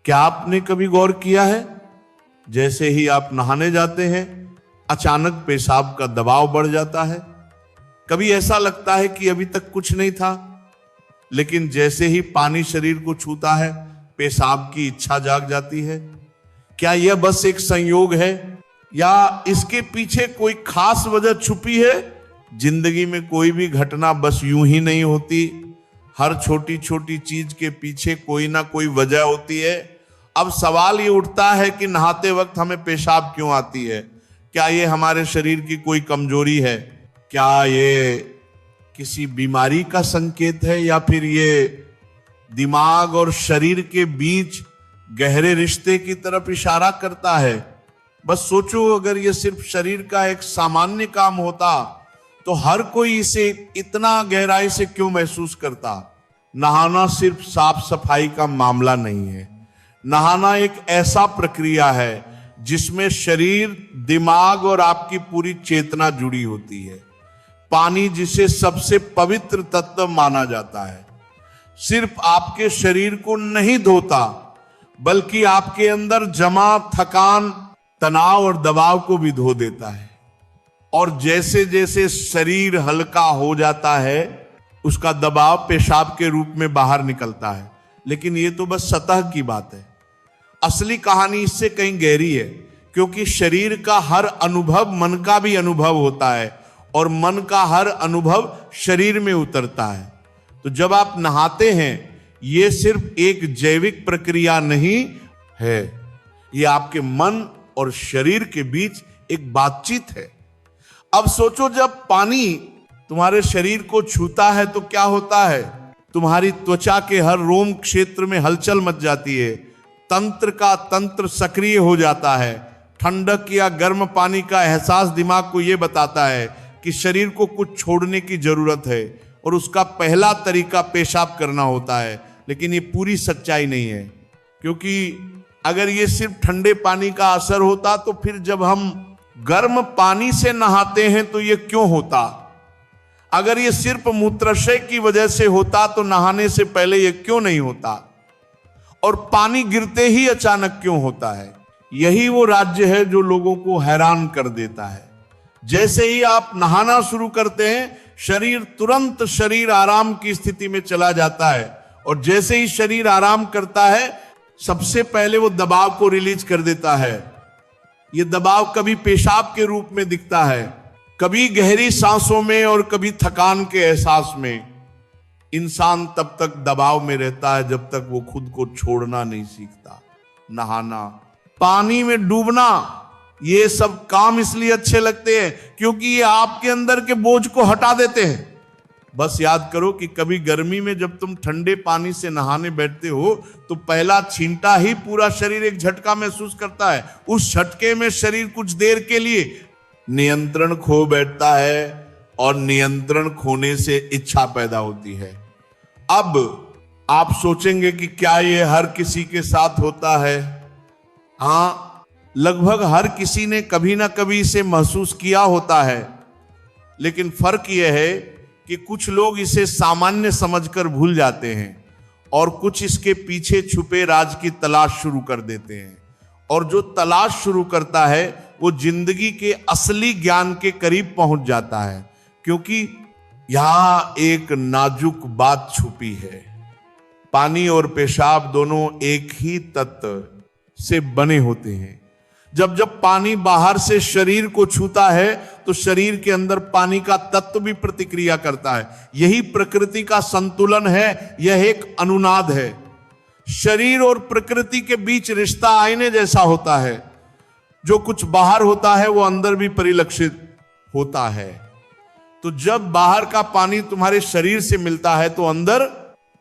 क्या आपने कभी गौर किया है, जैसे ही आप नहाने जाते हैं अचानक पेशाब का दबाव बढ़ जाता है। कभी ऐसा लगता है कि अभी तक कुछ नहीं था, लेकिन जैसे ही पानी शरीर को छूता है पेशाब की इच्छा जाग जाती है। क्या यह बस एक संयोग है या इसके पीछे कोई खास वजह छुपी है? जिंदगी में कोई भी घटना बस यूं ही नहीं होती, हर छोटी छोटी चीज के पीछे कोई ना कोई वजह होती है। अब सवाल ये उठता है कि नहाते वक्त हमें पेशाब क्यों आती है? क्या ये हमारे शरीर की कोई कमजोरी है? क्या ये किसी बीमारी का संकेत है या फिर ये दिमाग और शरीर के बीच गहरे रिश्ते की तरफ इशारा करता है? बस सोचो, अगर ये सिर्फ शरीर का एक सामान्य काम होता तो हर कोई इसे इतना गहराई से क्यों महसूस करता? नहाना सिर्फ साफ सफाई का मामला नहीं है। नहाना एक ऐसा प्रक्रिया है जिसमें शरीर, दिमाग और आपकी पूरी चेतना जुड़ी होती है। पानी, जिसे सबसे पवित्र तत्व माना जाता है, सिर्फ आपके शरीर को नहीं धोता बल्कि आपके अंदर जमा थकान, तनाव और दबाव को भी धो देता है। और जैसे जैसे शरीर हल्का हो जाता है उसका दबाव पेशाब के रूप में बाहर निकलता है। लेकिन ये तो बस सतह की बात है। असली कहानी इससे कहीं गहरी है, क्योंकि शरीर का हर अनुभव मन का भी अनुभव होता है और मन का हर अनुभव शरीर में उतरता है। तो जब आप नहाते हैं ये सिर्फ एक जैविक प्रक्रिया नहीं है, ये आपके मन और शरीर के बीच एक बातचीत है। अब सोचो, जब पानी तुम्हारे शरीर को छूता है तो क्या होता है? तुम्हारी त्वचा के हर रोम क्षेत्र में हलचल मच जाती है, तंत्र का तंत्र सक्रिय हो जाता है। ठंडक या गर्म पानी का एहसास दिमाग को यह बताता है कि शरीर को कुछ छोड़ने की जरूरत है और उसका पहला तरीका पेशाब करना होता है। लेकिन ये पूरी सच्चाई नहीं है, क्योंकि अगर ये सिर्फ ठंडे पानी का असर होता तो फिर जब हम गर्म पानी से नहाते हैं तो ये क्यों होता? अगर ये सिर्फ मूत्राशय की वजह से होता तो नहाने से पहले ये क्यों नहीं होता? और पानी गिरते ही अचानक क्यों होता है? यही वो राज्य है जो लोगों को हैरान कर देता है। जैसे ही आप नहाना शुरू करते हैं शरीर तुरंत आराम की स्थिति में चला जाता है, और जैसे ही शरीर आराम करता है सबसे पहले वो दबाव को रिलीज कर देता है। ये दबाव कभी पेशाब के रूप में दिखता है, कभी गहरी सांसों में और कभी थकान के एहसास में। इंसान तब तक दबाव में रहता है जब तक वो खुद को छोड़ना नहीं सीखता। नहाना, पानी में डूबना, ये सब काम इसलिए अच्छे लगते हैं क्योंकि ये आपके अंदर के बोझ को हटा देते हैं। बस याद करो कि कभी गर्मी में जब तुम ठंडे पानी से नहाने बैठते हो तो पहला छींटा ही पूरा शरीर एक झटका महसूस करता है। उस झटके में शरीर कुछ देर के लिए नियंत्रण खो बैठता है और नियंत्रण खोने से इच्छा पैदा होती है। अब आप सोचेंगे कि क्या ये हर किसी के साथ होता है? हाँ, लगभग हर किसी ने कभी ना कभी इसे महसूस किया होता है। लेकिन फर्क यह है कि कुछ लोग इसे सामान्य समझकर भूल जाते हैं और कुछ इसके पीछे छुपे राज की तलाश शुरू कर देते हैं। और जो तलाश शुरू करता है वो जिंदगी के असली ज्ञान के करीब पहुंच जाता है, क्योंकि यहां एक नाजुक बात छुपी है। पानी और पेशाब दोनों एक ही तत्व से बने होते हैं। जब जब पानी बाहर से शरीर को छूता है तो शरीर के अंदर पानी का तत्व भी प्रतिक्रिया करता है। यही प्रकृति का संतुलन है, यह एक अनुनाद है। शरीर और प्रकृति के बीच रिश्ता आईने जैसा होता है। जो कुछ बाहर होता है वो अंदर भी परिलक्षित होता है। तो जब बाहर का पानी तुम्हारे शरीर से मिलता है तो अंदर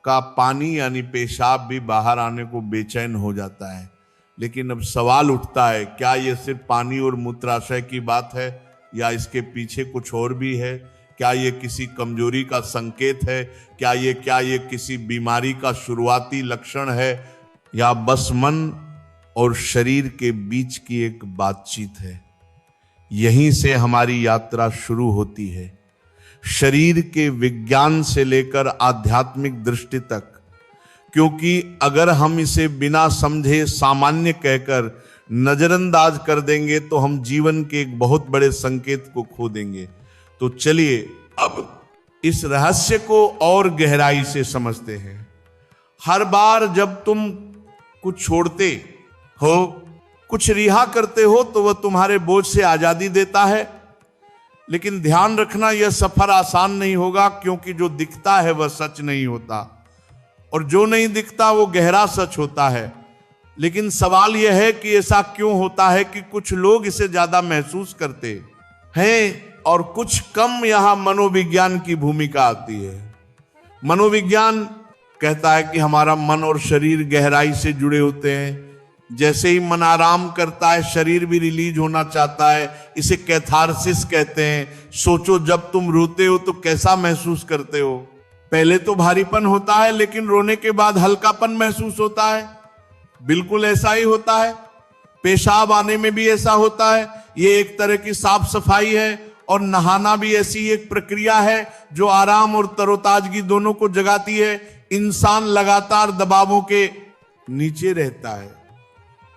का पानी यानी पेशाब भी बाहर आने को बेचैन हो जाता है। लेकिन अब सवाल उठता है, क्या यह सिर्फ पानी और मूत्राशय की बात है या इसके पीछे कुछ और भी है? क्या यह किसी कमजोरी का संकेत है? क्या ये किसी बीमारी का शुरुआती लक्षण है, या बस मन और शरीर के बीच की एक बातचीत है? यहीं से हमारी यात्रा शुरू होती है। शरीर के विज्ञान से लेकर आध्यात्मिक दृष्टि तक, क्योंकि अगर हम इसे बिना समझे सामान्य कहकर नजरअंदाज कर देंगे तो हम जीवन के एक बहुत बड़े संकेत को खो देंगे। तो चलिए अब इस रहस्य को और गहराई से समझते हैं। हर बार जब तुम कुछ छोड़ते हो, कुछ रिहा करते हो, तो वह तुम्हारे बोझ से आजादी देता है। लेकिन ध्यान रखना, यह सफर आसान नहीं होगा, क्योंकि जो दिखता है वह सच नहीं होता और जो नहीं दिखता वो गहरा सच होता है। लेकिन सवाल यह है कि ऐसा क्यों होता है कि कुछ लोग इसे ज्यादा महसूस करते हैं और कुछ कम। यहां मनोविज्ञान की भूमिका आती है। मनोविज्ञान कहता है कि हमारा मन और शरीर गहराई से जुड़े होते हैं। जैसे ही मन आराम करता है, शरीर भी रिलीज होना चाहता है। इसे कैथारसिस कहते हैं। सोचो, जब तुम रोते हो तो कैसा महसूस करते हो? पहले तो भारीपन होता है, लेकिन रोने के बाद हल्कापन महसूस होता है। बिल्कुल ऐसा ही होता है। पेशाब आने में भी ऐसा होता है। ये एक तरह की साफ सफाई है और नहाना भी ऐसी एक प्रक्रिया है जो आराम और तरोताजगी दोनों को जगाती है। इंसान लगातार दबावों के नीचे रहता है।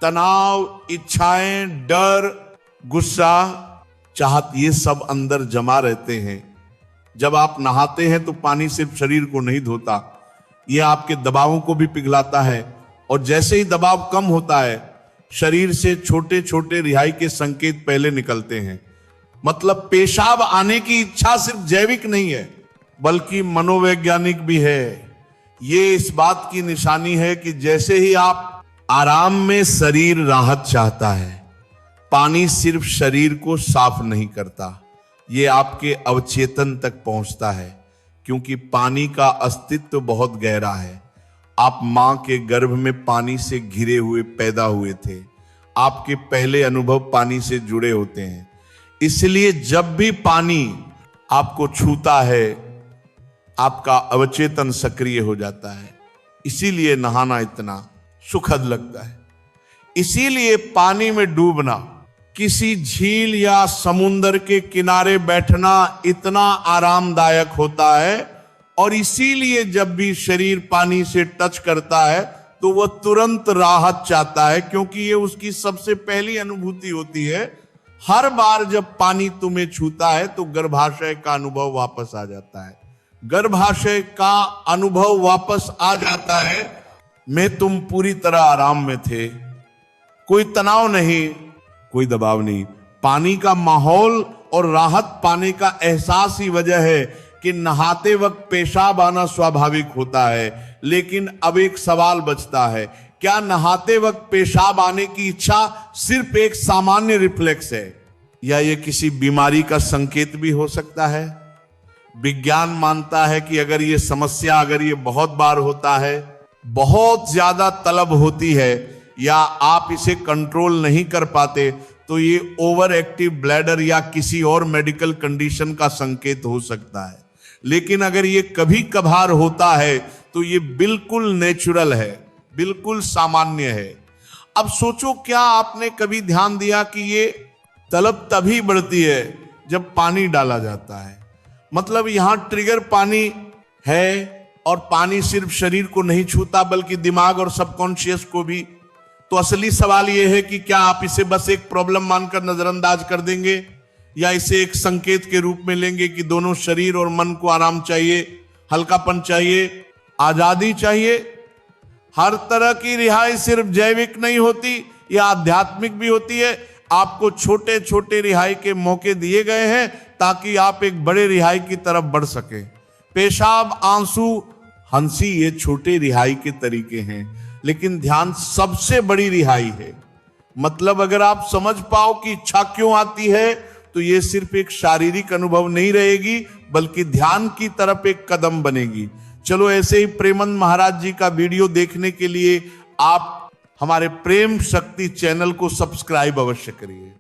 तनाव, इच्छाएं, डर, गुस्सा, चाहत, ये सब अंदर जमा रहते हैं। जब आप नहाते हैं तो पानी सिर्फ शरीर को नहीं धोता, यह आपके दबावों को भी पिघलाता है। और जैसे ही दबाव कम होता है, शरीर से छोटे छोटे रिहाई के संकेत पहले निकलते हैं। मतलब पेशाब आने की इच्छा सिर्फ जैविक नहीं है, बल्कि मनोवैज्ञानिक भी है। ये इस बात की निशानी है कि जैसे ही आप आराम में, शरीर राहत चाहता है। पानी सिर्फ शरीर को साफ नहीं करता, ये आपके अवचेतन तक पहुंचता है, क्योंकि पानी का अस्तित्व बहुत गहरा है। आप मां के गर्भ में पानी से घिरे हुए पैदा हुए थे। आपके पहले अनुभव पानी से जुड़े होते हैं। इसलिए जब भी पानी आपको छूता है, आपका अवचेतन सक्रिय हो जाता है। इसीलिए नहाना इतना सुखद लगता है। इसीलिए पानी में डूबना, किसी झील या समुद्र के किनारे बैठना इतना आरामदायक होता है। और इसीलिए जब भी शरीर पानी से टच करता है तो वह तुरंत राहत चाहता है, क्योंकि ये उसकी सबसे पहली अनुभूति होती है। हर बार जब पानी तुम्हें छूता है तो गर्भाशय का अनुभव वापस आ जाता है। गर्भाशय का अनुभव वापस आ जाता है में तुम पूरी तरह आराम में थे। कोई तनाव नहीं, कोई दबाव नहीं। पानी का माहौल और राहत पाने का एहसास ही वजह है कि नहाते वक्त पेशाब आना स्वाभाविक होता है। लेकिन अब एक सवाल बचता है, क्या नहाते वक्त पेशाब आने की इच्छा सिर्फ एक सामान्य रिफ्लेक्स है, या ये किसी बीमारी का संकेत भी हो सकता है? विज्ञान मानता है कि अगर ये समस्या, अगर ये बहुत बार होता है, बहुत ज्यादा तलब होती है, या आप इसे कंट्रोल नहीं कर पाते, तो ये ओवर एक्टिव ब्लैडर या किसी और मेडिकल कंडीशन का संकेत हो सकता है। लेकिन अगर ये कभी कभार होता है तो ये बिल्कुल नेचुरल है, बिल्कुल सामान्य है। अब सोचो, क्या आपने कभी ध्यान दिया कि ये तलब तभी बढ़ती है जब पानी डाला जाता है? मतलब यहां ट्रिगर पानी है, और पानी सिर्फ शरीर को नहीं छूता बल्कि दिमाग और सबकॉन्शियस को भी। तो असली सवाल यह है कि क्या आप इसे बस एक प्रॉब्लम मानकर नजरअंदाज कर देंगे, या इसे एक संकेत के रूप में लेंगे कि दोनों शरीर और मन को आराम चाहिए, हल्कापन चाहिए, आजादी चाहिए। हर तरह की रिहाई सिर्फ जैविक नहीं होती, यह आध्यात्मिक भी होती है। आपको छोटे छोटे रिहाई के मौके दिए गए हैं ताकि आप एक बड़े रिहाई की तरफ बढ़ सके। पेशाब, आंसू, हंसी, ये छोटे रिहाई के तरीके हैं, लेकिन ध्यान सबसे बड़ी रिहाई है। मतलब अगर आप समझ पाओ कि इच्छा क्यों आती है, तो ये सिर्फ एक शारीरिक अनुभव नहीं रहेगी, बल्कि ध्यान की तरफ एक कदम बनेगी। चलो, ऐसे ही प्रेमनंद महाराज जी का वीडियो देखने के लिए आप हमारे प्रेम शक्ति चैनल को सब्सक्राइब अवश्य करिए।